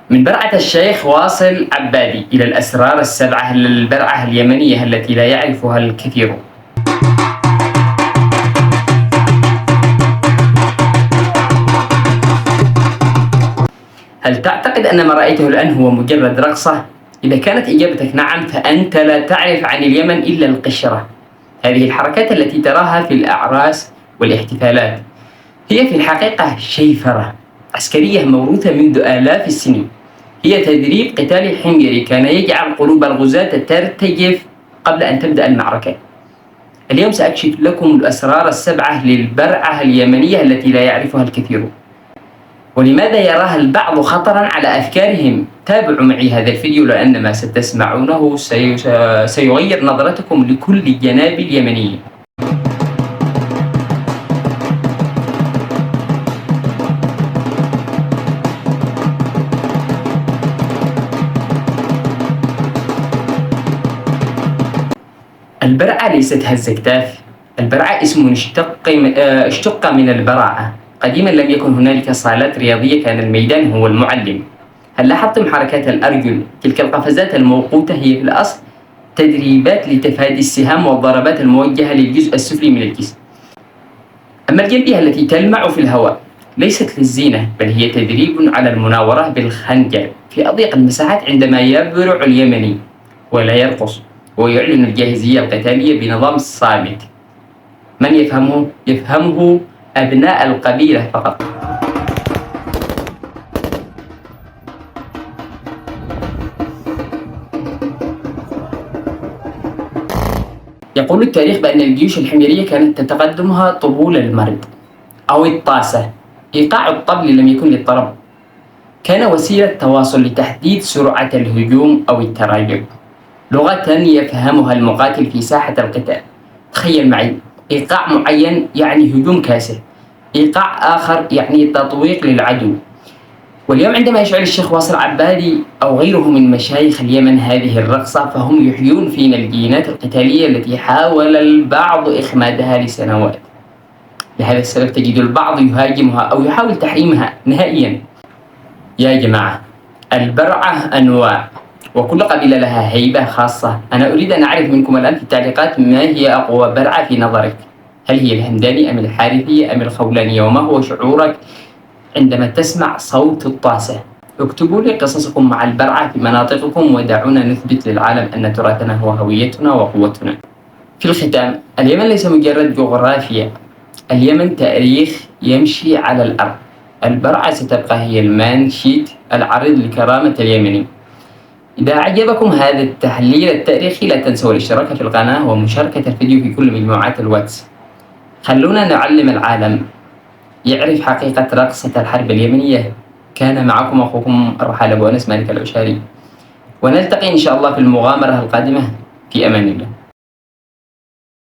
من برعة الشيخ واصل عبادي إلى الأسرار السبعة للبرعة اليمنية التي لا يعرفها الكثير. هل تعتقد أن ما رأيته الآن هو مجرد رقصة؟ إذا كانت إجابتك نعم فأنت لا تعرف عن اليمن إلا القشرة. هذه الحركات التي تراها في الأعراس والاحتفالات هي في الحقيقة شيفرة عسكرية موروثة منذ آلاف السنين. هي تدريب قتالي حميري كان يجعل قلوب الغزاة ترتجف قبل أن تبدأ المعركة. اليوم سأكشف لكم الأسرار السبعة للبرعة اليمنية التي لا يعرفها الكثير، ولماذا يراها البعض خطرا على أفكارهم. تابعوا معي هذا الفيديو لأن ما ستسمعونه سيغير نظرتكم لكل جناب اليمنيين. البرعة ليست هز أكتاف. البرعة اسم اشتق من البراعة. قديما لم يكن هنالك صالات رياضية، كان الميدان هو المعلم. هل لاحظتم حركات الأرجل؟ تلك القفزات الموقوتة هي في الأصل تدريبات لتفادي السهام والضربات الموجهة للجزء السفلي من الجسم. أما الجلبية التي تلمع في الهواء ليست للزينة، بل هي تدريب على المناورة بالخنجر في أضيق المساحات عندما يبرع اليمني ولا يرقص ويعلن الجاهزية القتالية بنظام صامت. من يفهمه؟ يفهمه أبناء القبيلة فقط. يقول التاريخ بأن الجيوش الحميرية كانت تتقدمها طبول المرد أو الطاسة. إيقاع الطبل لم يكن للطرب، كان وسيلة تواصل لتحديد سرعة الهجوم أو التراجع، لغة يفهمها المقاتل في ساحة القتال. تخيل معي، إيقاع معين يعني هجوم كاسح، إيقاع آخر يعني تطويق للعدو. واليوم عندما يشعل الشيخ واصل عبادي أو غيره من مشايخ اليمن هذه الرقصة، فهم يحيون فينا الجينات القتالية التي حاول البعض إخمادها لسنوات. لهذا السبب تجد البعض يهاجمها أو يحاول تحريمها نهائيا. يا جماعة، البرعة أنواع وكل قبيلة لها هيبة خاصة. أنا أريد أن أعرف منكم الآن في التعليقات ما هي أقوى برعة في نظرك. هل هي الهمداني أم الحارثية أم الخولانية؟ وما هو شعورك عندما تسمع صوت الطاسة؟ اكتبوا لي قصصكم مع البرعة في مناطقكم ودعونا نثبت للعالم أن تراثنا هو هويتنا وقوتنا. في الختام، اليمن ليس مجرد جغرافيا، اليمن تاريخ يمشي على الأرض. البرعة ستبقى هي المانشيت العريض لكرامة اليمني. إذا أعجبكم هذا التحليل التاريخي لا تنسوا الاشتراك في القناة ومشاركة الفيديو في كل مجموعات الواتس. خلونا نعلم العالم يعرف حقيقة رقصة الحرب اليمنية. كان معكم أخوكم الرحال أبو أنس مالك العشاري، ونلتقي إن شاء الله في المغامرة القادمة. في أمان الله.